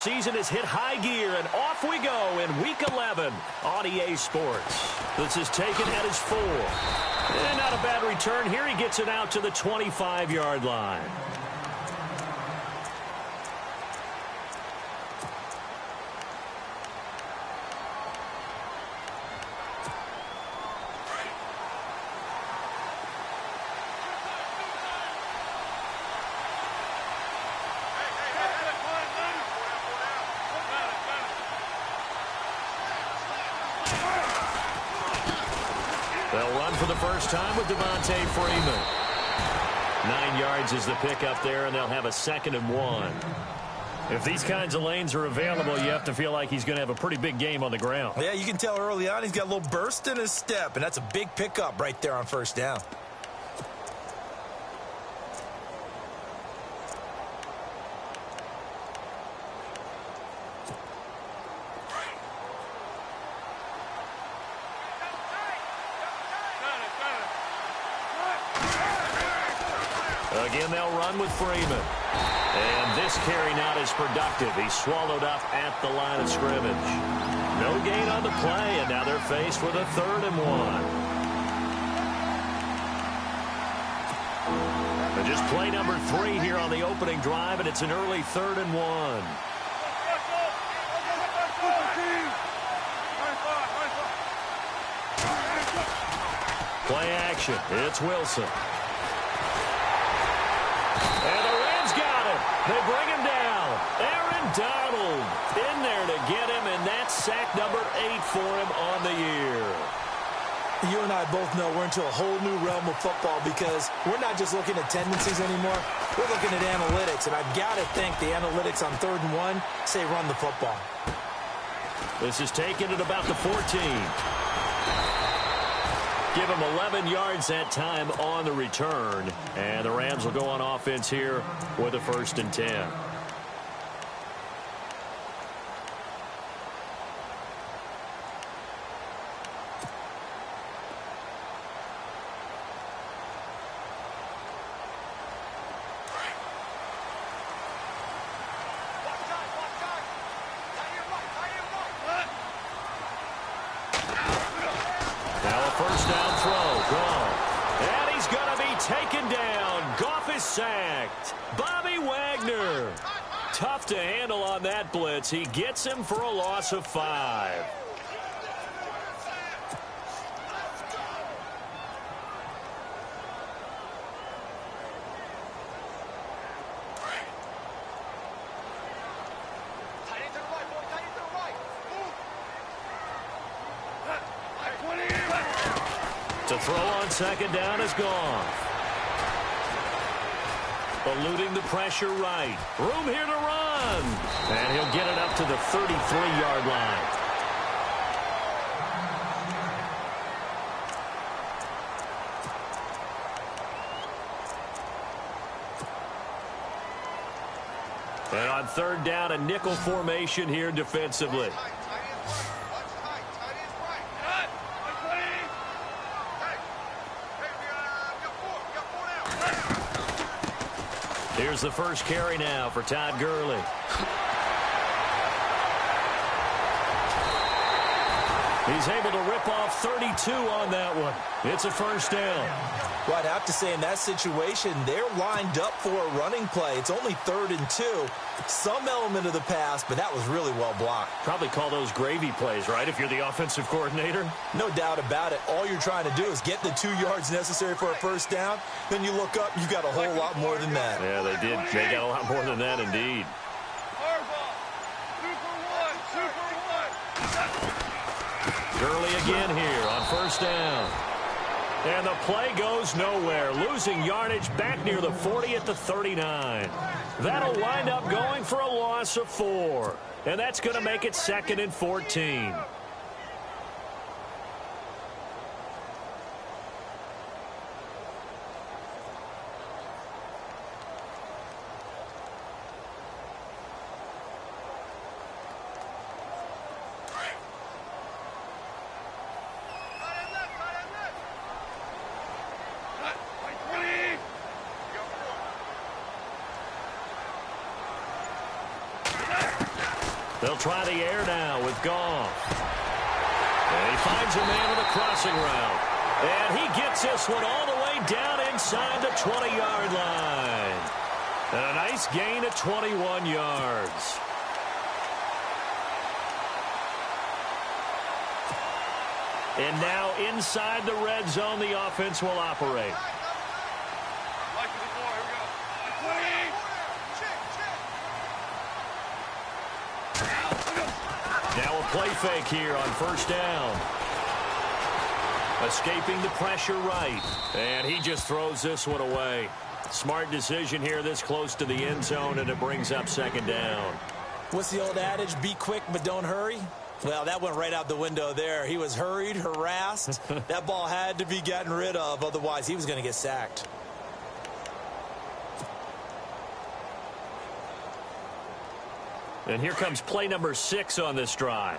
Season has hit high gear, and off we go in Week 11 on EA Sports. This is taken at his 4. And not a bad return here. He gets it out to the 25-yard line. They'll run for the first time with Devontae Freeman. 9 yards is the pickup there, and they'll have a 2nd and 1. If these kinds of lanes are available, you have to feel like he's going to have a pretty big game on the ground. Yeah, you can tell early on he's got a little burst in his step, and that's a big pickup right there on first down. Again, they'll run with Freeman. And this carry not as productive. He's swallowed up at the line of scrimmage. No gain on the play, and now they're faced with a 3rd and 1. And just play number 3 here on the opening drive, and it's an early 3rd and 1. Play action. It's Wilson. And the Rams got him. They bring him down. Aaron Donald in there to get him, and that's sack number 8 for him on the year. You and I both know we're into a whole new realm of football because we're not just looking at tendencies anymore. We're looking at analytics, and I've got to think the analytics on 3rd and 1 say run the football. This is taken at about the 14. Give him 11 yards that time on the return. And the Rams will go on offense here with a 1st and 10. Sacked. Bobby Wagner. Tough to handle on that blitz. He gets him for a loss of 5. To throw on 2nd down is gone. Eluding the pressure right. Room here to run. And he'll get it up to the 33-yard line. And on 3rd down, a nickel formation here defensively. Here's the first carry now for Todd Gurley. He's able to rip off 32 on that one. It's a 1st down. Well, I'd have to say in that situation, they're lined up for a running play. It's only 3rd and 2. Some element of the pass, but that was really well blocked. Probably call those gravy plays, right, if you're the offensive coordinator? No doubt about it. All you're trying to do is get the 2 yards necessary for a 1st down. Then you look up, you've got a whole lot more than that. Yeah, they did. They got a lot more than that, indeed. Gurley again here on 1st down. And the play goes nowhere. Losing yardage back near the 40 at the 39. That'll wind up going for a loss of 4. And that's going to make it 2nd and 14. They'll try the air now with Goff. And he finds a man with a crossing route. And he gets this one all the way down inside the 20-yard line. And a nice gain of 21 yards. And now inside the red zone, the offense will operate. Now a play fake here on first down. Escaping the pressure right. And he just throws this one away. Smart decision here this close to the end zone, and it brings up second down. What's the old adage? Be quick, but don't hurry. Well, that went right out the window there. He was hurried, harassed. That ball had to be gotten rid of. Otherwise, he was going to get sacked. And here comes play number 6 on this drive.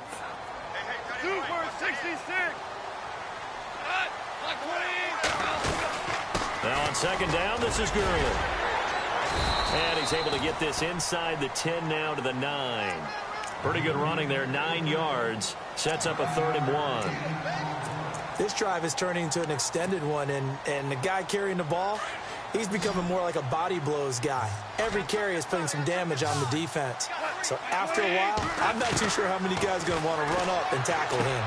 Super 66. Now on second down, this is Gurley. And he's able to get this inside the 10 now to the 9. Pretty good running there, 9 yards. Sets up a 3rd and 1. This drive is turning into an extended one, and the guy carrying the ball, he's becoming more like a body blows guy. Every carry is putting some damage on the defense. So after a while, I'm not too sure how many guys are going to want to run up and tackle him.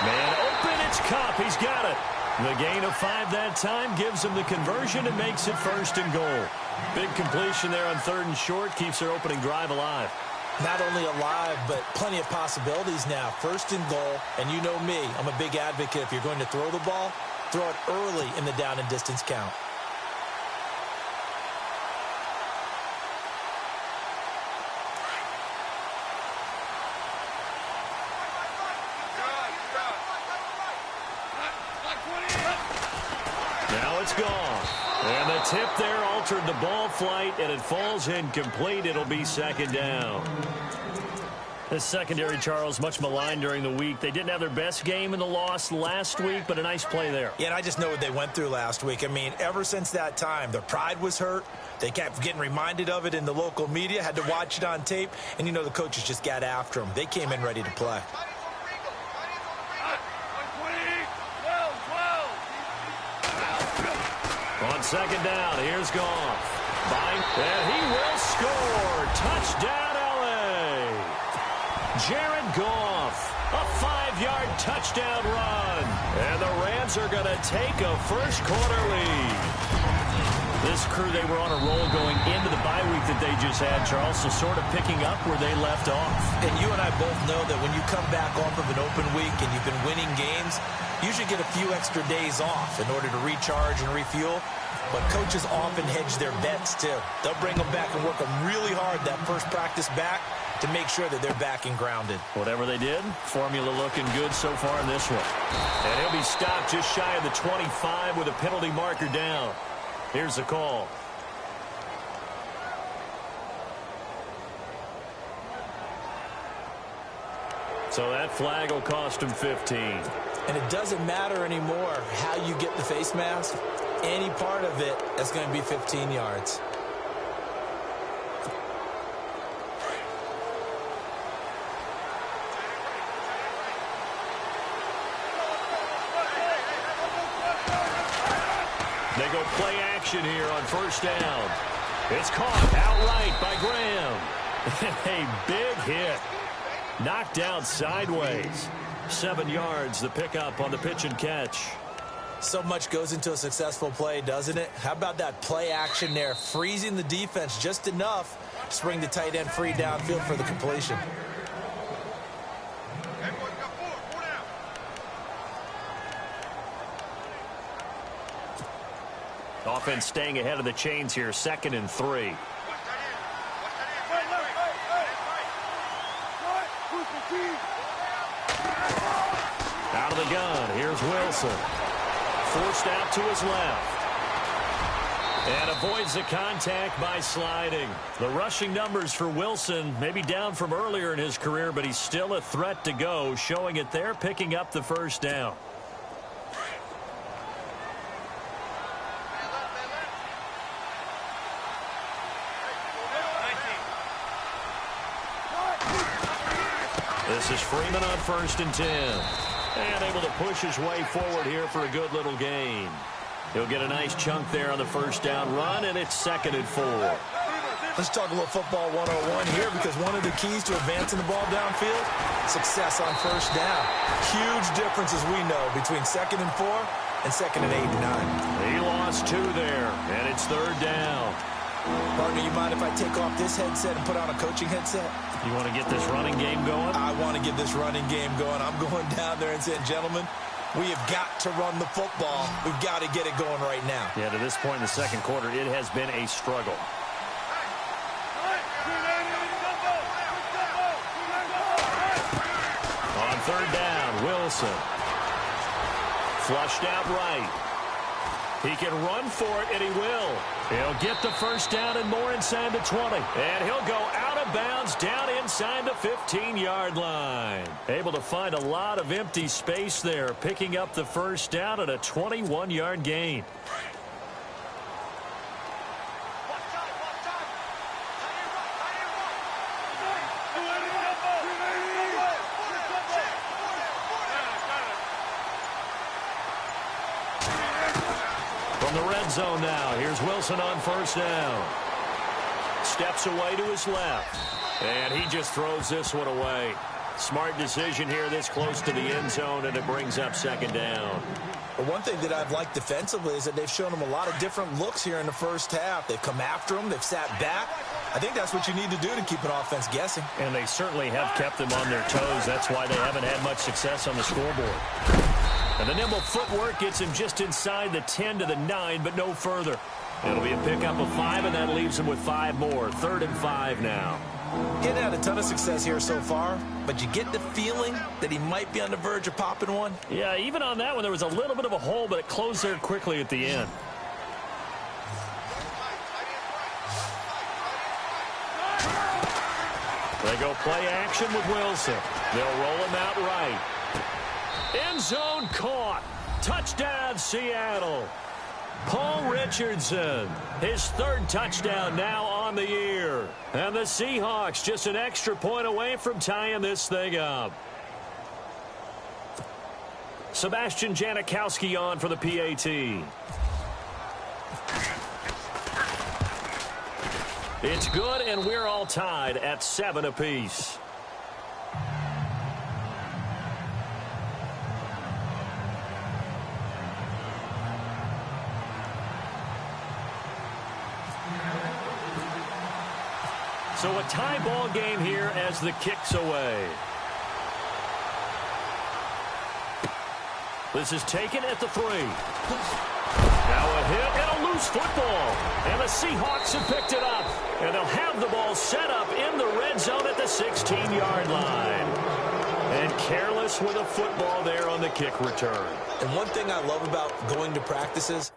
Man open, it's Kupp. He's got it. The gain of 5 that time gives him the conversion and makes it 1st and goal. Big completion there on 3rd and short, keeps their opening drive alive. Not only alive, but plenty of possibilities now. 1st and goal, and you know me, I'm a big advocate. If you're going to throw the ball, throw it early in the down and distance count. Now it's gone. And the tip there altered the ball flight, and it falls incomplete. It'll be 2nd down. This secondary, Charles, much maligned during the week. They didn't have their best game in the loss last week, but a nice play there. Yeah, and I just know what they went through last week. I mean, ever since that time, their pride was hurt. They kept getting reminded of it in the local media, had to watch it on tape, and you know the coaches just got after them. They came in ready to play. On second down, here's Goff. And he will score. Touchdown, L.A. Jared Goff, a 5-yard touchdown run. And the Rams are going to take a first-quarter lead. This crew, they were on a roll going into the bye week that they just had, Charles, so sort of picking up where they left off. And you and I both know that when you come back off of an open week and you've been winning games, you should get a few extra days off in order to recharge and refuel. But coaches often hedge their bets, too. They'll bring them back and work them really hard that first practice back to make sure that they're back and grounded. Whatever they did, formula looking good so far in this one. And he'll be stopped just shy of the 25 with a penalty marker down. Here's the call. So that flag will cost him 15. And it doesn't matter anymore how you get the face mask. Any part of it, that's going to be 15 yards. They go play action here on first down. It's caught outright by Graham. A big hit. Knocked out sideways. 7 yards, the pickup on the pitch and catch. So much goes into a successful play, doesn't it? How about that play action there? Freezing the defense just enough to bring the tight end free downfield for the completion. Offense staying ahead of the chains here, 2nd and 3. Out of the gun, here's Wilson. Forced out to his left. And avoids the contact by sliding. The rushing numbers for Wilson maybe down from earlier in his career, but he's still a threat to go, showing it there, picking up the first down. This is Freeman on 1st and 10. And able to push his way forward here for a good little gain. He'll get a nice chunk there on the first down run, and it's 2nd and 4. Let's talk a little football 101 here, because one of the keys to advancing the ball downfield, success on first down. Huge difference, as we know, between 2nd and 4 and 2nd and 8 and 9. He lost 2 there, and it's 3rd down. Partner, you mind if I take off this headset and put on a coaching headset? You want to get this running game going? I want to get this running game going. I'm going down there and saying, gentlemen, we have got to run the football. We've got to get it going right now. Yeah, to this point in the second quarter, it has been a struggle. On 3rd down, Wilson. Flushed out right. He can run for it, and he will. He'll get the first down and more inside the 20. And he'll go out of bounds down inside the 15-yard line. Able to find a lot of empty space there, picking up the first down at a 21-yard gain. From the red zone now, here's Wilson on first down. Steps away to his left. And he just throws this one away. Smart decision here this close to the end zone, and it brings up 2nd down. But one thing that I've liked defensively is that they've shown him a lot of different looks here in the first half. They've come after him. They've sat back. I think that's what you need to do to keep an offense guessing. And they certainly have kept them on their toes. That's why they haven't had much success on the scoreboard. And the nimble footwork gets him just inside the 10 to the 9, but no further. It'll be a pickup of 5, and that leaves him with 5 more. 3rd and 5 now. He hadn't had a ton of success here so far, but you get the feeling that he might be on the verge of popping one. Yeah, even on that one, there was a little bit of a hole, but it closed there quickly at the end. They go play action with Wilson. They'll roll him out right. End zone caught. Touchdown, Seattle. Paul Richardson, his 3rd touchdown now on the year. And the Seahawks just an extra point away from tying this thing up. Sebastian Janikowski on for the PAT. It's good, and we're all tied at 7 apiece. So a tie ball game here as the kick's away. This is taken at the 3. Now a hit and a loose football. And the Seahawks have picked it up. And they'll have the ball set up in the red zone at the 16-yard line. And careless with a football there on the kick return. And one thing I love about going to practices,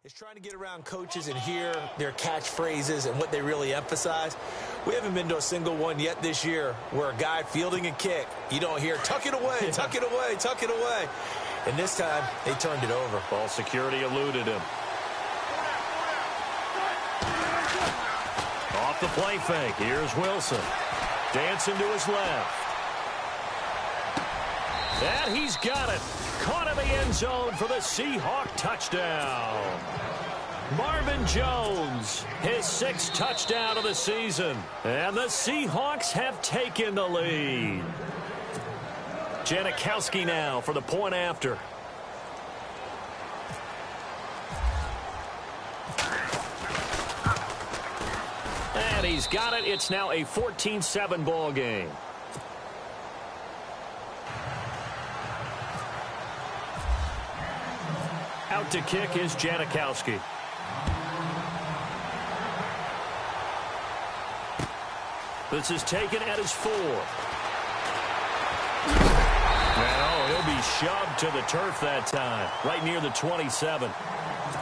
is trying to get around coaches and hear their catchphrases and what they really emphasize. We haven't been to a single one yet this year where a guy fielding a kick, you don't hear, tuck it away, tuck it away, tuck it away. And this time, they turned it over. Ball security eluded him. Off the play fake. Here's Wilson. Dancing to his left. And he's got it. Caught in the end zone for the Seahawk touchdown. Marvin Jones, his 6th touchdown of the season. And the Seahawks have taken the lead. Janikowski now for the point after. And he's got it. It's now a 14-7 ball game. Out to kick is Janikowski. This is taken at his 4. And he'll be shoved to the turf that time, right near the 27.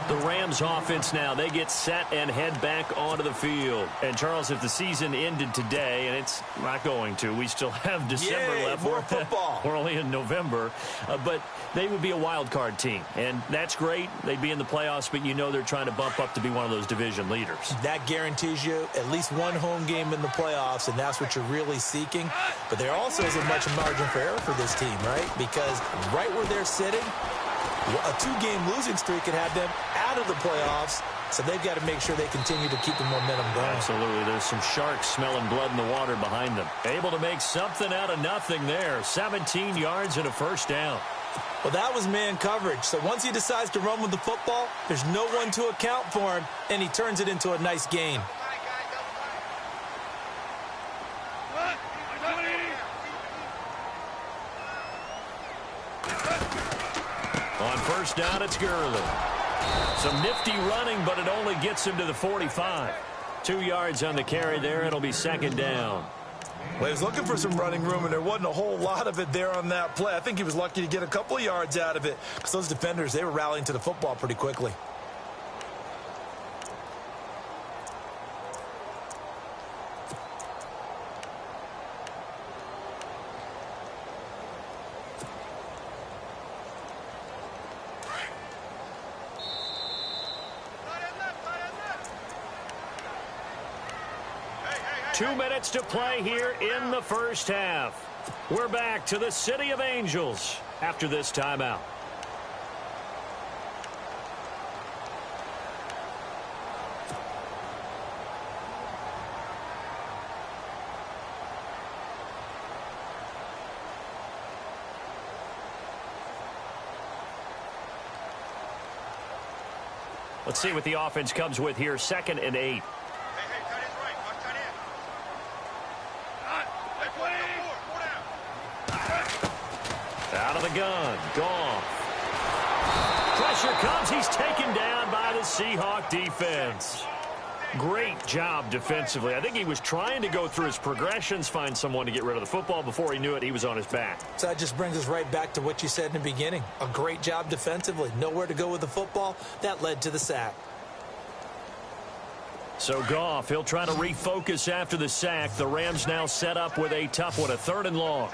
The Rams offense now, they get set and head back onto the field. And, Charles, if the season ended today, and it's not going to, we still have December left. More football. We're only in November. But they would be a wild card team. And that's great. They'd be in the playoffs, but you know they're trying to bump up to be one of those division leaders. That guarantees you at least one home game in the playoffs, and that's what you're really seeking. But there also isn't much margin for error for this team, right? Because right where they're sitting, a 2-game losing streak could have them out of the playoffs, so they've got to make sure they continue to keep the momentum going. Absolutely. There's some sharks smelling blood in the water behind them. Able to make something out of nothing there. 17 yards and a first down. Well, that was man coverage. So once he decides to run with the football, there's no one to account for him, and he turns it into a nice gain. On first down, it's Gurley. Some nifty running, but it only gets him to the 45. 2 yards on the carry there. It'll be second down. Well, he was looking for some running room, and there wasn't a whole lot of it there on that play. I think he was lucky to get a couple of yards out of it because those defenders, they were rallying to the football pretty quickly. Two minutes to play here in the first half. We're back to the City of Angels after this timeout. Let's see what the offense comes with here. 2nd and 8. Out of the gun. Goff. Pressure comes. He's taken down by the Seahawk defense. Great job defensively. I think he was trying to go through his progressions, find someone to get rid of the football. Before he knew it, he was on his back. So that just brings us right back to what you said in the beginning. A great job defensively. Nowhere to go with the football. That led to the sack. So Goff, he'll try to refocus after the sack. The Rams now set up with a tough one, a 3rd and long.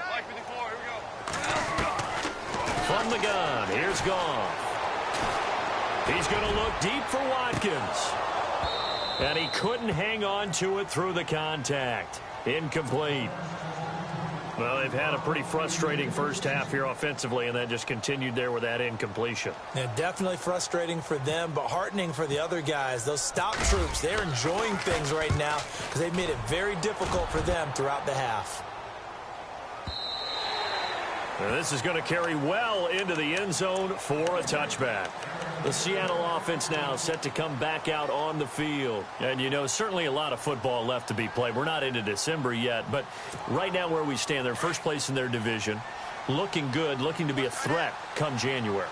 From the gun, here's Goff. He's going to look deep for Watkins. And he couldn't hang on to it through the contact. Incomplete. Well, they've had a pretty frustrating first half here offensively, and then just continued there with that incompletion. Yeah, definitely frustrating for them, but heartening for the other guys. Those stop troops, they're enjoying things right now because they've made it very difficult for them throughout the half. And this is going to carry well into the end zone for a touchback. The Seattle offense now set to come back out on the field. And, you know, certainly a lot of football left to be played. We're not into December yet, but right now where we stand, they're first place in their division, looking good, looking to be a threat come January.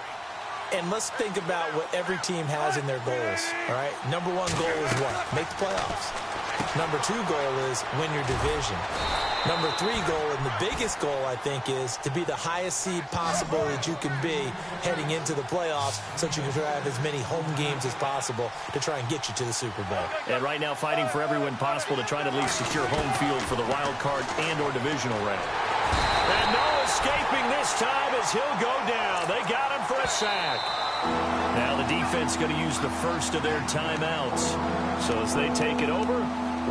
And let's think about what every team has in their goals, all right? Number 1 goal is what? Make the playoffs. Number 2 goal is win your division. Number 3 goal, and the biggest goal, I think, is to be the highest seed possible that you can be heading into the playoffs so that you can have as many home games as possible to try and get you to the Super Bowl. And right now fighting for every win possible to try to at least secure home field for the wild card and or divisional round. And no escaping this time as he'll go down. They got him for a sack. Now the defense going to use the first of their timeouts. So as they take it over,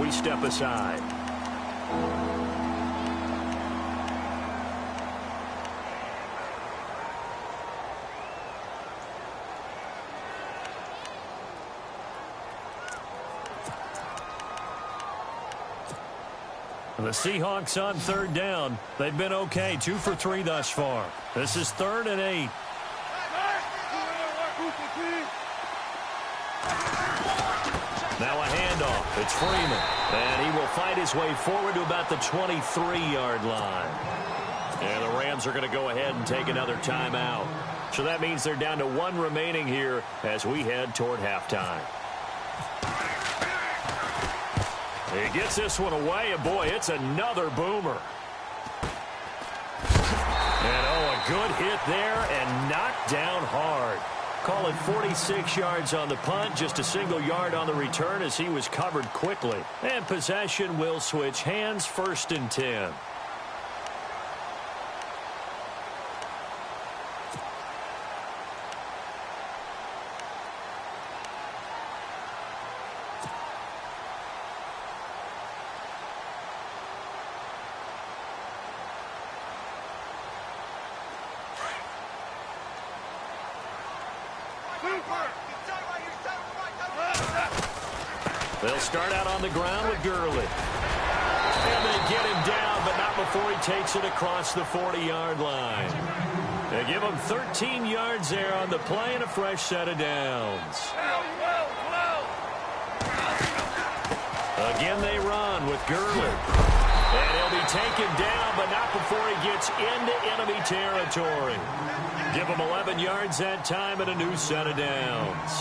we step aside. The Seahawks on third down. They've been okay, 2 for 3 thus far. This is 3rd and 8. Now a handoff. It's Freeman. And he will fight his way forward to about the 23-yard line. And the Rams are going to go ahead and take another timeout. So that means they're down to 1 remaining here as we head toward halftime. He gets this one away, and boy, it's another boomer. And oh, a good hit there and knocked down hard. Call it 46 yards on the punt, just a single yard on the return as he was covered quickly. And possession will switch hands, 1st and 10. They'll start out on the ground with Gurley. And they get him down, but not before he takes it across the 40-yard line. They give him 13 yards there on the play and a fresh set of downs. Again, they run with Gurley. And he'll be taken down, but not before he gets into enemy territory. Give him 11 yards that time and a new set of downs.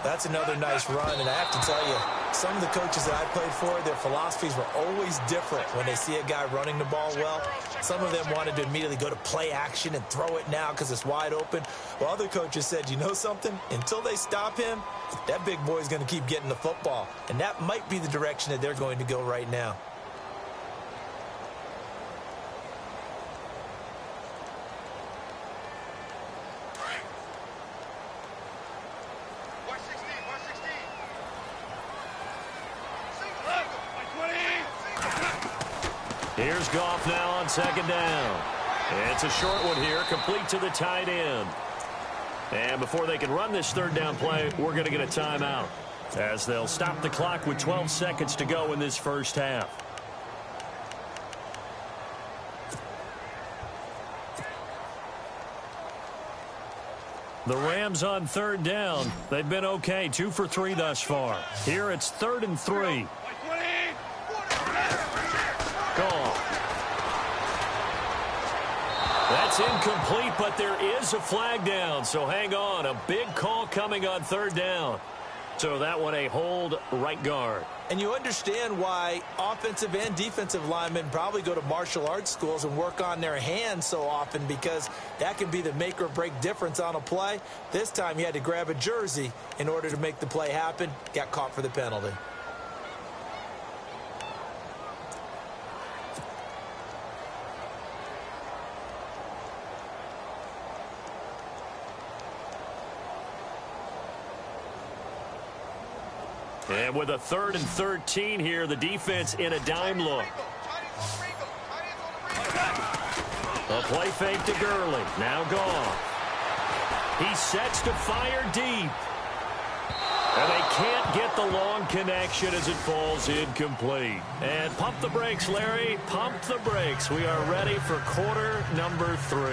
That's another nice run, and I have to tell you, some of the coaches that I played for, their philosophies were always different when they see a guy running the ball well. Some of them wanted to immediately go to play action and throw it now because it's wide open. While other coaches said, you know something? Until they stop him, that big boy's going to keep getting the football. And that might be the direction that they're going to go right now. Here's Goff now on 2nd down. It's a short one here, complete to the tight end. And before they can run this 3rd down play, we're going to get a timeout, as they'll stop the clock with 12 seconds to go in this first half. The Rams on 3rd down. They've been okay, 2 for 3 thus far. Here it's 3rd and 3. That's incomplete, but there is a flag down, so hang on. A big call coming on 3rd down. So that one a hold right guard. And you understand why offensive and defensive linemen probably go to martial arts schools and work on their hands so often, because that can be the make or break difference on a play. This time he had to grab a jersey in order to make the play happen. Got caught for the penalty. And with a 3rd and 13 here, the defense in a dime look. A play fake to Gurley. Now gone. He sets to fire deep. And they can't get the long connection as it falls incomplete. And pump the brakes, Larry. Pump the brakes. We are ready for quarter number 3.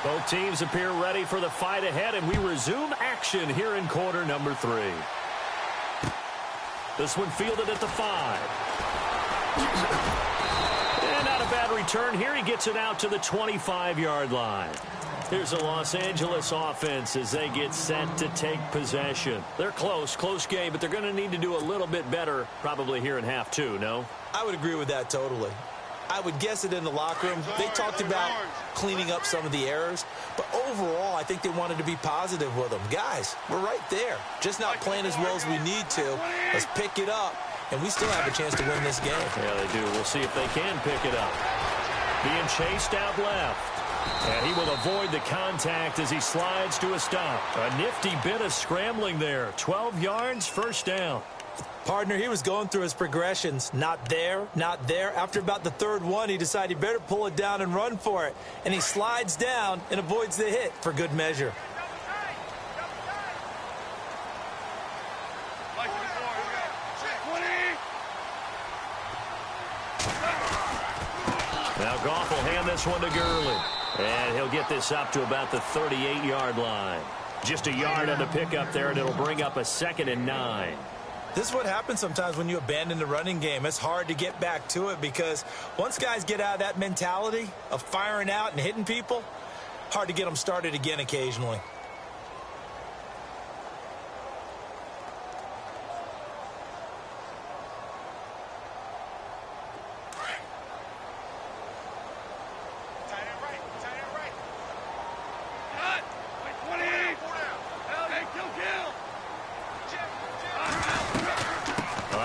Both teams appear ready for the fight ahead, and we resume action here in quarter number 3. This one fielded at the 5. And not a bad return here. He gets it out to the 25-yard line. Here's a Los Angeles offense as they get set to take possession. They're close game, but they're going to need to do a little bit better probably here in half 2, no? I would agree with that totally. I would guess it in the locker room. They talked about cleaning up some of the errors, but overall, I think they wanted to be positive with them. Guys, we're right there. Just not playing as well as we need to. Let's pick it up, and we still have a chance to win this game. Yeah, they do. We'll see if they can pick it up. Being chased out left. And he will avoid the contact as he slides to a stop. A nifty bit of scrambling there. 12 yards, 1st down. Partner, he was going through his progressions. Not there, not there. After about the third one, he decided he better pull it down and run for it. And he slides down and avoids the hit for good measure. Now Goff will hand this one to Gurley. And he'll get this up to about the 38-yard line. Just a yard on the pickup there, and it'll bring up a 2nd and 9. This is what happens sometimes when you abandon the running game. It's hard to get back to it because once guys get out of that mentality of firing out and hitting people, hard to get them started again occasionally.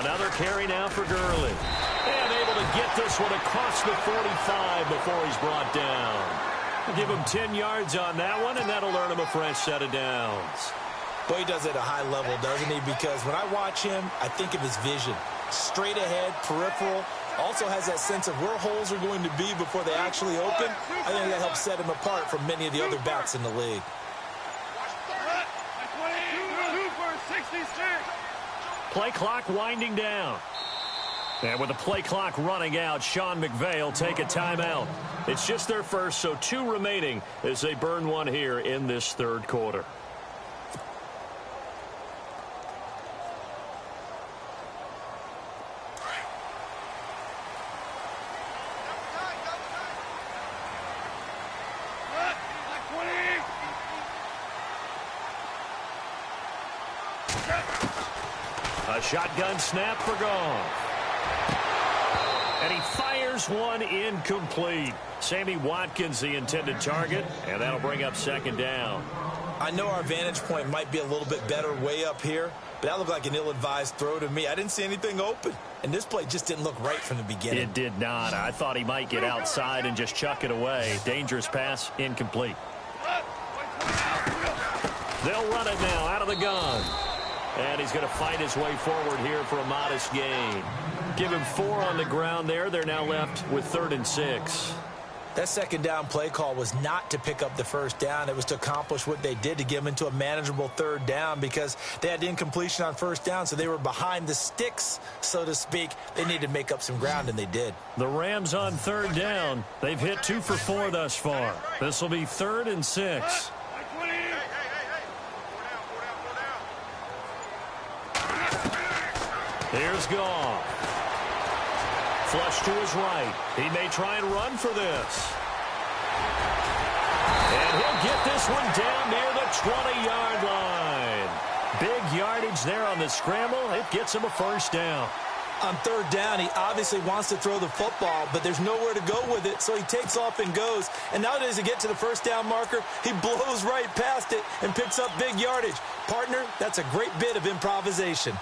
Another carry now for Gurley. And able to get this one across the 45 before he's brought down. Give him 10 yards on that one, and that'll earn him a fresh set of downs. Boy, he does it at a high level, doesn't he? Because when I watch him, I think of his vision. Straight ahead, peripheral. Also has that sense of where holes are going to be before they actually open. I think that helps set him apart from many of the other backs in the league. Play clock winding down. And with the play clock running out, Sean McVay will take a timeout. It's just their first, so 2 remaining as they burn one here in this third quarter. A shotgun snap for Goff. And he fires one incomplete. Sammy Watkins, the intended target, and that'll bring up 2nd down. I know our vantage point might be a little bit better way up here, but that looked like an ill-advised throw to me. I didn't see anything open, and this play just didn't look right from the beginning. It did not. I thought he might get outside and just chuck it away. Dangerous pass, incomplete. They'll run it now out of the gun. And he's going to fight his way forward here for a modest gain. Give him 4 on the ground there. They're now left with 3rd and 6. That 2nd down play call was not to pick up the 1st down. It was to accomplish what they did to get them into a manageable 3rd down because they had incompletion on 1st down, so they were behind the sticks, so to speak. They needed to make up some ground, and they did. The Rams on 3rd down. They've hit 2 for 4 thus far. This will be 3rd and 6. Here's Goff. Flush to his right. He may try and run for this. And he'll get this one down near the 20-yard line. Big yardage there on the scramble. It gets him a 1st down. On 3rd down, he obviously wants to throw the football, but there's nowhere to go with it, so he takes off and goes. And nowadays, to get to the 1st down marker, he blows right past it and picks up big yardage. Partner, that's a great bit of improvisation.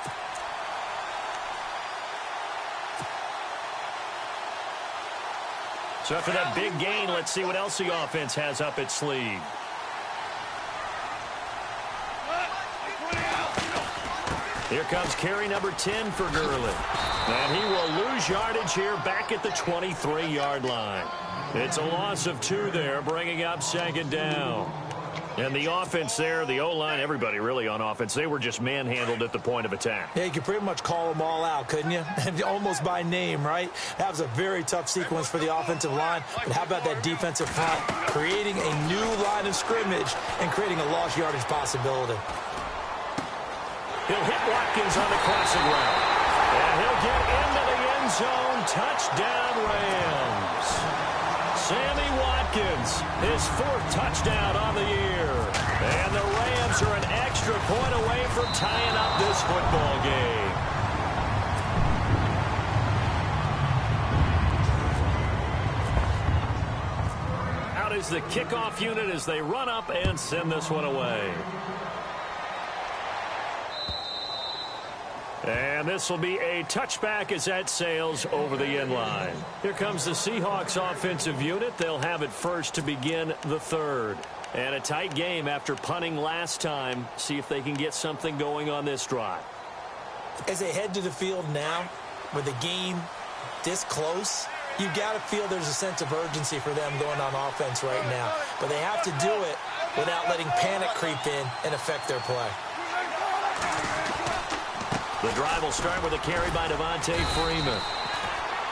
So after that big gain, let's see what else the offense has up its sleeve. Here comes carry number 10 for Gurley. And he will lose yardage here back at the 23-yard line. It's a loss of 2 there, bringing up 2nd down. And the offense there, the O-line, everybody really on offense, they were just manhandled at the point of attack. Yeah, you could pretty much call them all out, couldn't you? Almost by name, right? That was a very tough sequence for the offensive line. But how about that defensive front? Creating a new line of scrimmage and creating a lost yardage possibility. He'll hit Watkins on the crossing route. And he'll get into the end zone. Touchdown, Rams. Sammy Watkins, his 4th touchdown on the year. And the Rams are an extra point away from tying up this football game. Out is the kickoff unit as they run up and send this one away. And this will be a touchback as that sails over the end line. Here comes the Seahawks offensive unit. They'll have it first to begin the 3rd. And a tight game after punting last time. See if they can get something going on this drive. As they head to the field now, with the game this close, you've got to feel there's a sense of urgency for them going on offense right now. But they have to do it without letting panic creep in and affect their play. The drive will start with a carry by Devontae Freeman.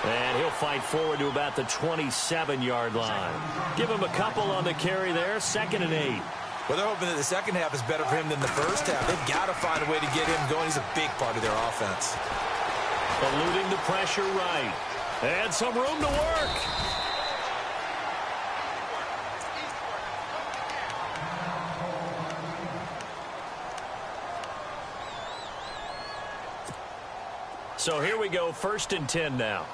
And he'll fight forward to about the 27-yard line. Give him a couple on the carry there, 2nd and 8. Well, they're hoping that the second half is better for him than the first half. They've got to find a way to get him going. He's a big part of their offense. Eluding the pressure right. And some room to work. So here we go, 1st and 10 now.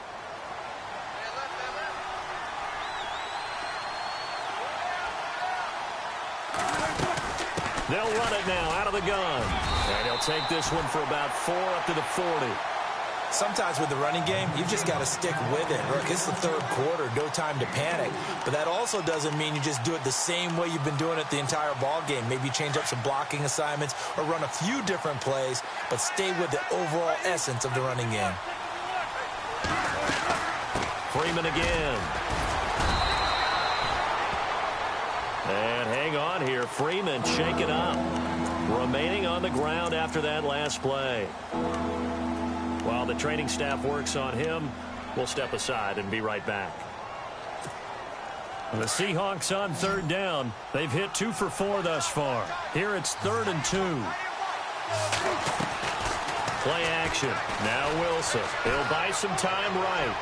They'll run it now out of the gun. And he'll take this one for about 4 up to the 40. Sometimes with the running game, you've just got to stick with it. Look, it's the 3rd quarter, no time to panic. But that also doesn't mean you just do it the same way you've been doing it the entire ball game. Maybe change up some blocking assignments or run a few different plays, but stay with the overall essence of the running game. Freeman again. And hang on here. Freeman shaken up. Remaining on the ground after that last play. While the training staff works on him, we'll step aside and be right back. The Seahawks on 3rd down. They've hit 2 for 4 thus far. Here it's 3rd and 2. Play action. Now Wilson. He'll buy some time right.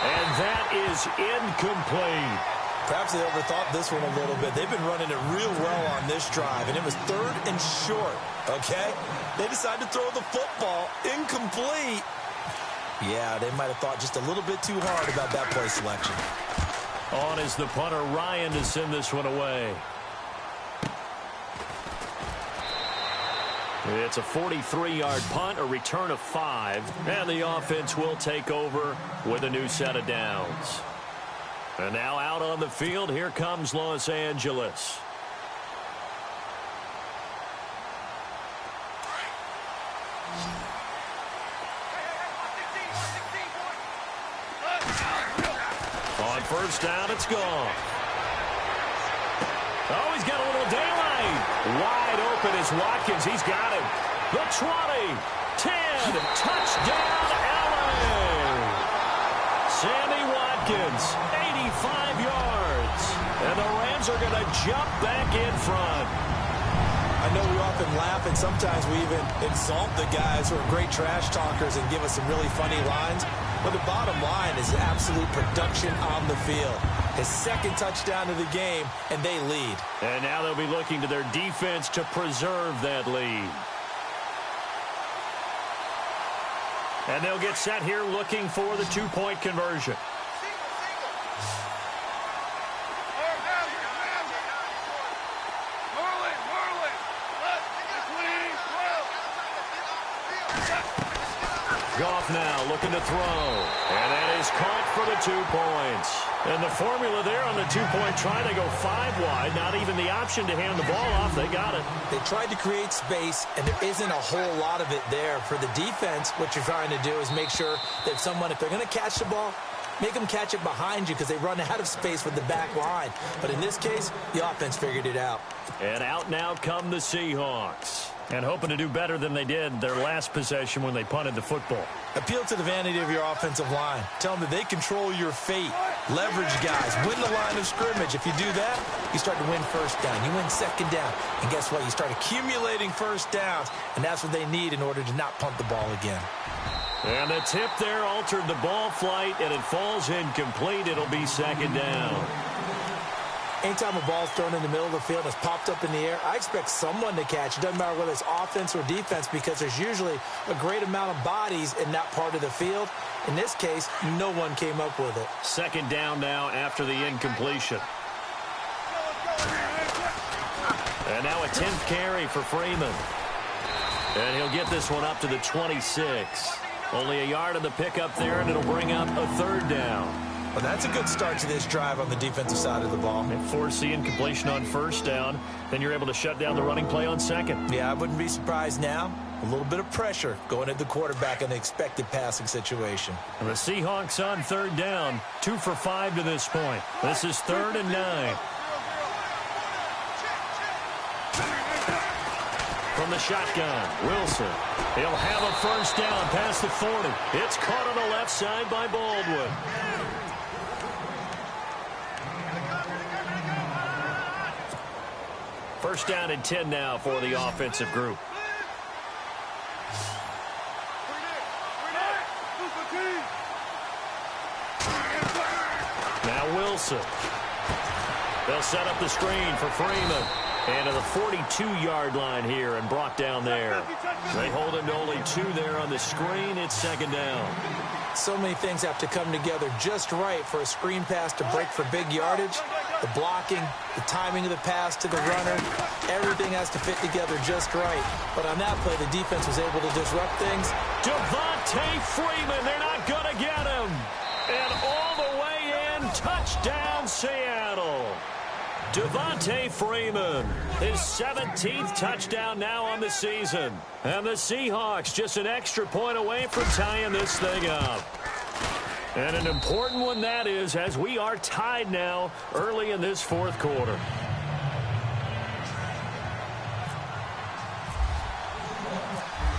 And that is incomplete. Perhaps they overthought this one a little bit. They've been running it real well on this drive, and it was 3rd and short, okay? They decided to throw the football incomplete. Yeah, they might have thought just a little bit too hard about that play selection. On is the punter, Ryan, to send this one away. It's a 43-yard punt, a return of 5, and the offense will take over with a new set of downs. And now out on the field, here comes Los Angeles. On 1st down, it's gone. Oh, he's got a little daylight. Wide open is Watkins. He's got him. The 20, 10, touchdown, LA. Sammy Watkins, 85 yards. And the Rams are going to jump back in front. I know we often laugh, and sometimes we even insult the guys who are great trash talkers and give us some really funny lines. But the bottom line is absolute production on the field. His 2nd touchdown of the game, and they lead. And now they'll be looking to their defense to preserve that lead. And they'll get set here looking for the 2-point conversion. Goff now looking to throw. And that is caught for the 2 points. And the formula there on the 2-point try, they go 5 wide. Not even the option to hand the ball off. They got it. They tried to create space, and there isn't a whole lot of it there. For the defense, what you're trying to do is make sure that someone, if they're going to catch the ball, make them catch it behind you because they run out of space with the back line. But in this case, the offense figured it out. And out now come the Seahawks. And hoping to do better than they did their last possession when they punted the football. Appeal to the vanity of your offensive line. Tell them that they control your fate. Leverage guys. Win the line of scrimmage. If you do that, you start to win 1st down. You win 2nd down. And guess what? You start accumulating 1st downs. And that's what they need in order to not punt the ball again. And the tip there altered the ball flight, and it falls incomplete. It'll be 2nd down. Anytime a ball's thrown in the middle of the field and it's popped up in the air, I expect someone to catch. It doesn't matter whether it's offense or defense because there's usually a great amount of bodies in that part of the field. In this case, no one came up with it. 2nd down now after the incompletion. And now a 10th carry for Freeman. And he'll get this one up to the 26. Only a yard on the pickup there, and it'll bring up a 3rd down. Well, that's a good start to this drive on the defensive side of the ball. And force the incompletion on 1st down. Then you're able to shut down the running play on 2nd. Yeah, I wouldn't be surprised now A little bit of pressure going at the quarterback in the expected passing situation. And the Seahawks on third down, 2 for 5 to this point. This is 3rd and 9. From the shotgun, Wilson. He'll have a first down past the 40. It's caught on the left side by Baldwin. First down and 10 now for the offensive group. Now Wilson. They'll set up the screen for Freeman. And to the 42-yard line here and brought down there. They hold him to only 2 there on the screen. It's 2nd down. So many things have to come together just right for a screen pass to break for big yardage. The blocking, the timing of the pass to the runner, everything has to fit together just right. But on that play, the defense was able to disrupt things. Devontae Freeman, they're not going to get him. And all the way in, touchdown Seattle. Devontae Freeman, his 17th touchdown now on the season. And the Seahawks just an extra point away from tying this thing up. And an important one that is, as we are tied now early in this 4th quarter.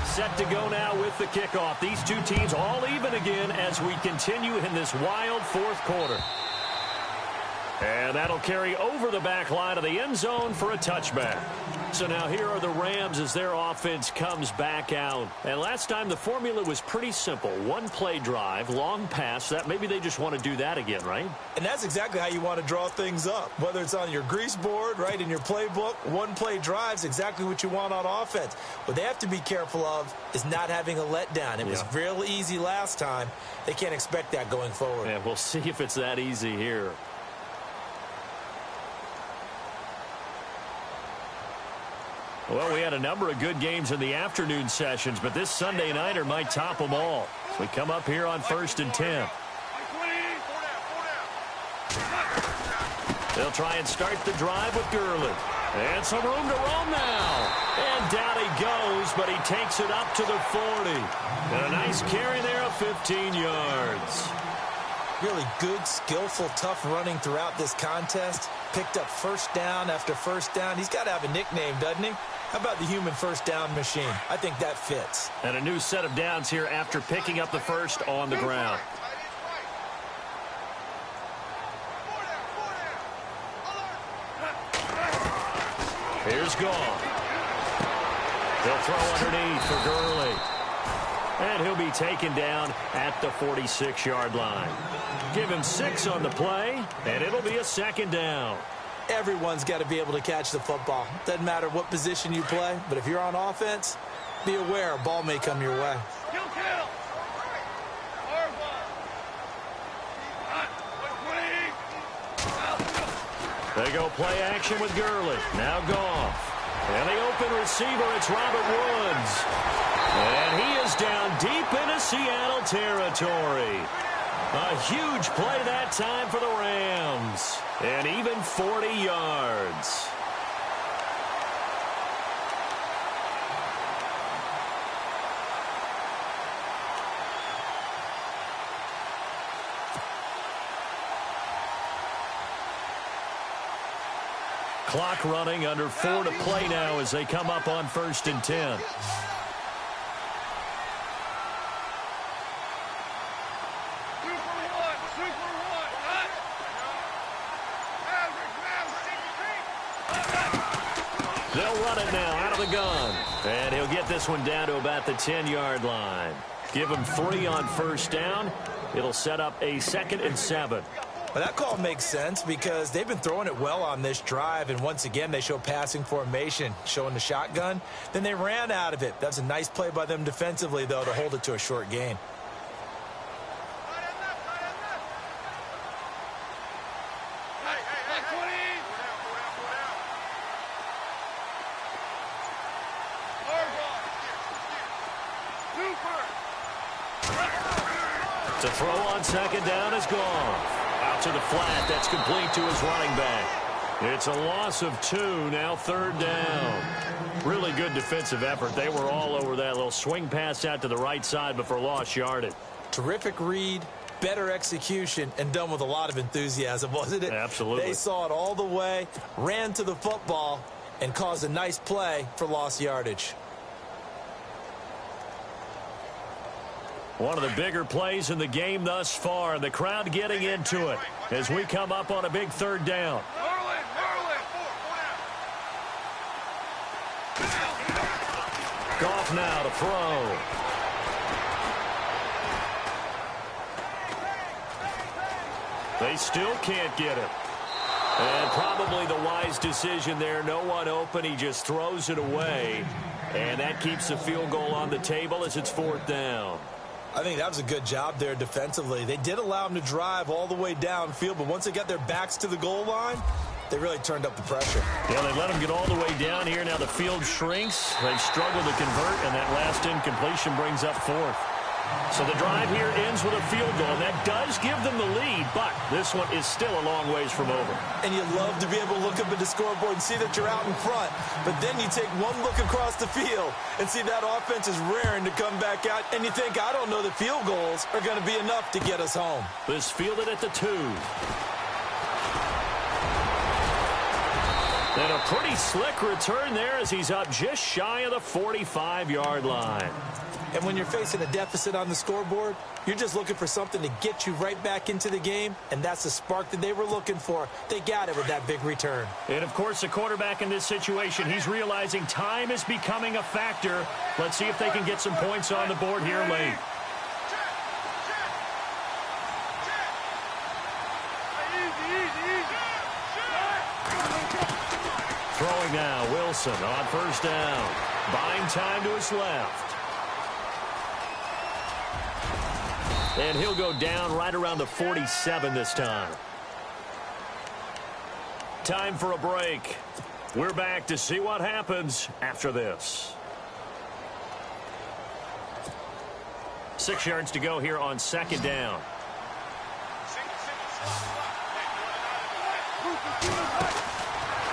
Set to go now with the kickoff. These two teams all even again as we continue in this wild 4th quarter. And that'll carry over the back line of the end zone for a touchback. So now here are the Rams as their offense comes back out. And last time the formula was pretty simple. 1-play drive, long pass. That maybe they just want to do that again, right? And that's exactly how you want to draw things up. Whether it's on your grease board, right, in your playbook, 1-play drive's exactly what you want on offense. What they have to be careful of is not having a letdown. It was real easy last time. They can't expect that going forward. Yeah, we'll see if it's that easy here. Well, we had a number of good games in the afternoon sessions, but this Sunday nighter might top them all. So we come up here on 1st and 10. They'll try and start the drive with Gurley. And some room to roam now. And down he goes, but he takes it up to the 40. And a nice carry there of 15 yards. Really good, skillful, tough running throughout this contest. Picked up first down after first down. He's got to have a nickname, doesn't he? How about the human first down machine? I think that fits. And a new set of downs here after picking up the first on the ground. Here's Goff. They'll throw underneath for Gurley. And he'll be taken down at the 46-yard line. Give him 6 on the play, and it'll be a 2nd down. Everyone's got to be able to catch the football. Doesn't matter what position you play, but if you're on offense, be aware a ball may come your way. They go play action with Gurley. Now Goff. And the open receiver, it's Robert Woods. And he is down deep into Seattle territory. A huge play that time for the Rams. And even 40 yards. Clock running, under 4 to play now as they come up on 1st and 10. They'll run it now out of the gun. And he'll get this one down to about the 10-yard line. Give him 3 on first down. It'll set up a 2nd and 7. Well, that call makes sense because they've been throwing it well on this drive, and once again they show passing formation, showing the shotgun. Then they ran out of it. That's a nice play by them defensively, though, to hold it to a short gain. To throw on 2nd down is Goff. Out to the flat. That's complete to his running back. It's a loss of 2, now 3rd down. Really good defensive effort. They were all over that little swing pass out to the right side before lost yardage. Terrific read, better execution, and done with a lot of enthusiasm, wasn't it? Absolutely. They saw it all the way, ran to the football, and caused a nice play for lost yardage. One of the bigger plays in the game thus far, and the crowd getting into it as we come up on a big 3rd down. Goff now to throw. They still can't get it. And probably the wise decision there. No one open. He just throws it away. And that keeps the field goal on the table as it's 4th down. I think that was a good job there defensively. They did allow them to drive all the way downfield, but once they got their backs to the goal line, they really turned up the pressure. Yeah, they let them get all the way down here. Now the field shrinks. They've struggled to convert, and that last incompletion brings up 4th. So the drive here ends with a field goal, and that does give them the lead, but this one is still a long ways from over. And you love to be able to look up at the scoreboard and see that you're out in front, but then you take one look across the field and see that offense is raring to come back out, and you think, I don't know that field goals are going to be enough to get us home. This fielded at the 2. And a pretty slick return there as he's up just shy of the 45-yard line. And when you're facing a deficit on the scoreboard, you're just looking for something to get you right back into the game, and that's the spark that they were looking for. They got it with that big return. And, of course, the quarterback in this situation, he's realizing time is becoming a factor. Let's see if they can get some points on the board here late. Throwing now, Wilson on 1st down. Buying time to his left. And he'll go down right around the 47 this time. Time for a break. We're back to see what happens after this. 6 yards to go here on 2nd down.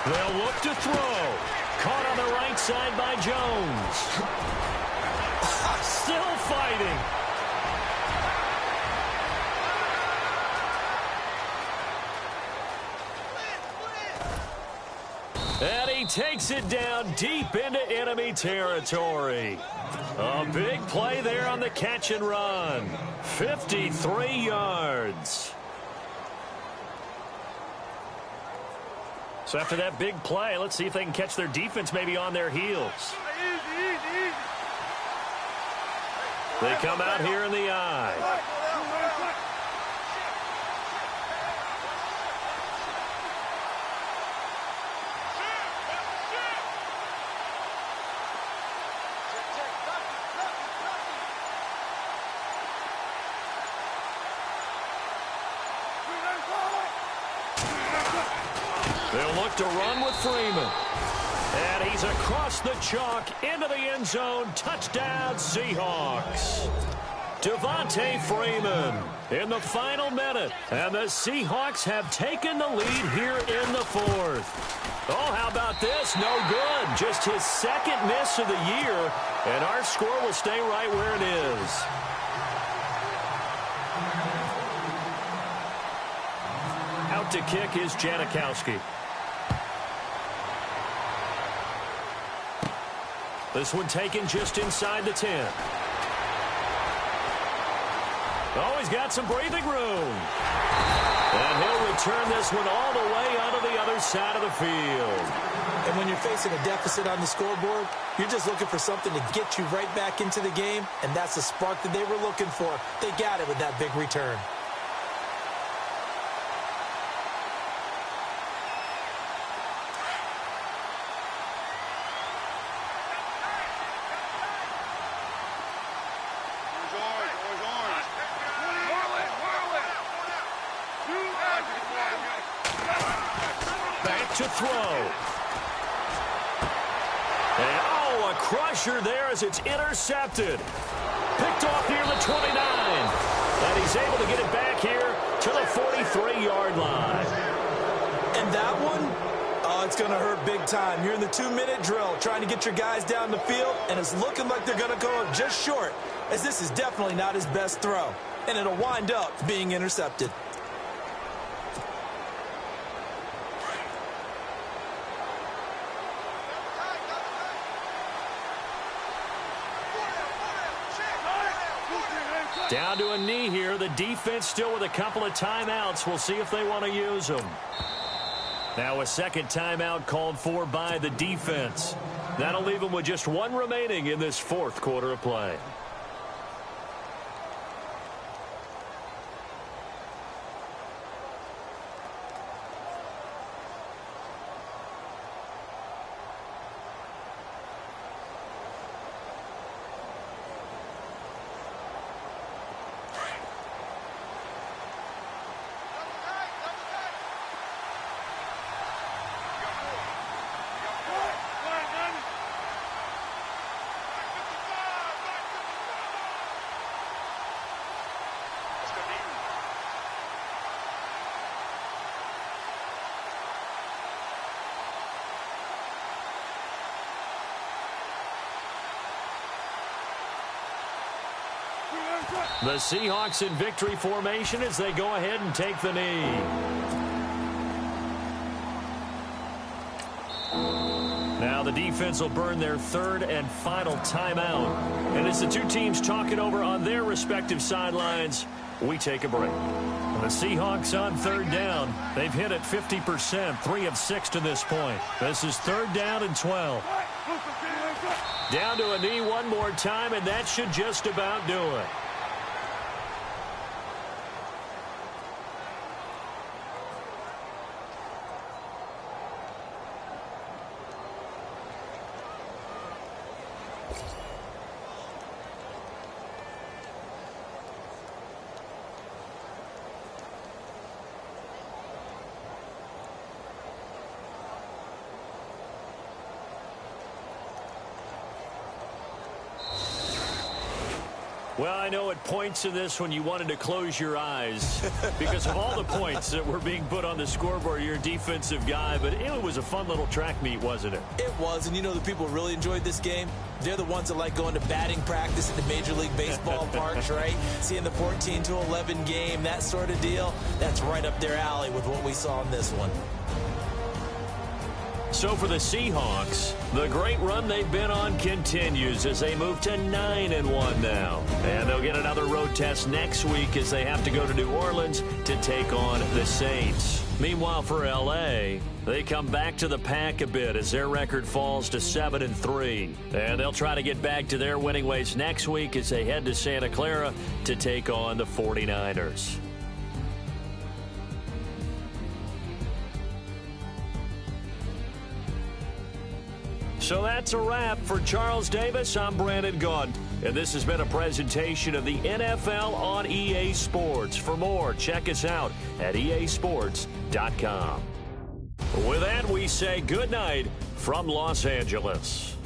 They'll look to throw. Caught on the right side by Jones. Still fighting. And he takes it down deep into enemy territory. A big play there on the catch and run. 53 yards. So after that big play, let's see if they can catch their defense maybe on their heels. They come out here in the eye. They'll look to run with Freeman. And he's across the chalk into the end zone. Touchdown, Seahawks. Devontae Freeman in the final minute. And the Seahawks have taken the lead here in the 4th. Oh, how about this? No good. Just his 2nd miss of the year. And our score will stay right where it is. Out to kick is Janikowski. This one taken just inside the 10. Oh, he's got some breathing room. And he'll return this one all the way onto the other side of the field. And when you're facing a deficit on the scoreboard, you're just looking for something to get you right back into the game, and that's the spark that they were looking for. They got it with that big return. To throw. And, oh, a crusher there as it's intercepted. Picked off near the 29. And he's able to get it back here to the 43-yard line. And that one it's going to hurt big time. You're in the 2-minute drill trying to get your guys down the field, and it's looking like they're going to go up just short, as this is definitely not his best throw, and it'll wind up being intercepted. Down to a knee here. The defense still with a couple of timeouts. We'll see if they want to use them. Now a second timeout called for by the defense. That'll leave them with just one remaining in this fourth quarter of play. The Seahawks in victory formation as they go ahead and take the knee. Now the defense will burn their third and final timeout. And as the two teams talk it over on their respective sidelines, we take a break. And the Seahawks on third down. They've hit it 50%, 3 of 6 to this point. This is 3rd down and 12. Down to a knee one more time, and that should just about do it. Well, I know at points in this when you wanted to close your eyes because of all the points that were being put on the scoreboard. You're a defensive guy, but it was a fun little track meet, wasn't it? It was, and you know the people who really enjoyed this game? They're the ones that like going to batting practice at the Major League Baseball parks, right? Seeing the 14-11 game, that sort of deal. That's right up their alley with what we saw in this one. So for the Seahawks, the great run they've been on continues as they move to 9-1 now. And they'll get another road test next week as they have to go to New Orleans to take on the Saints. Meanwhile, for L.A., they come back to the pack a bit as their record falls to 7-3. And they'll try to get back to their winning ways next week as they head to Santa Clara to take on the 49ers. So that's a wrap. For Charles Davis, I'm Brandon Gaudin. And this has been a presentation of the NFL on EA Sports. For more, check us out at easports.com. With that, we say good night from Los Angeles.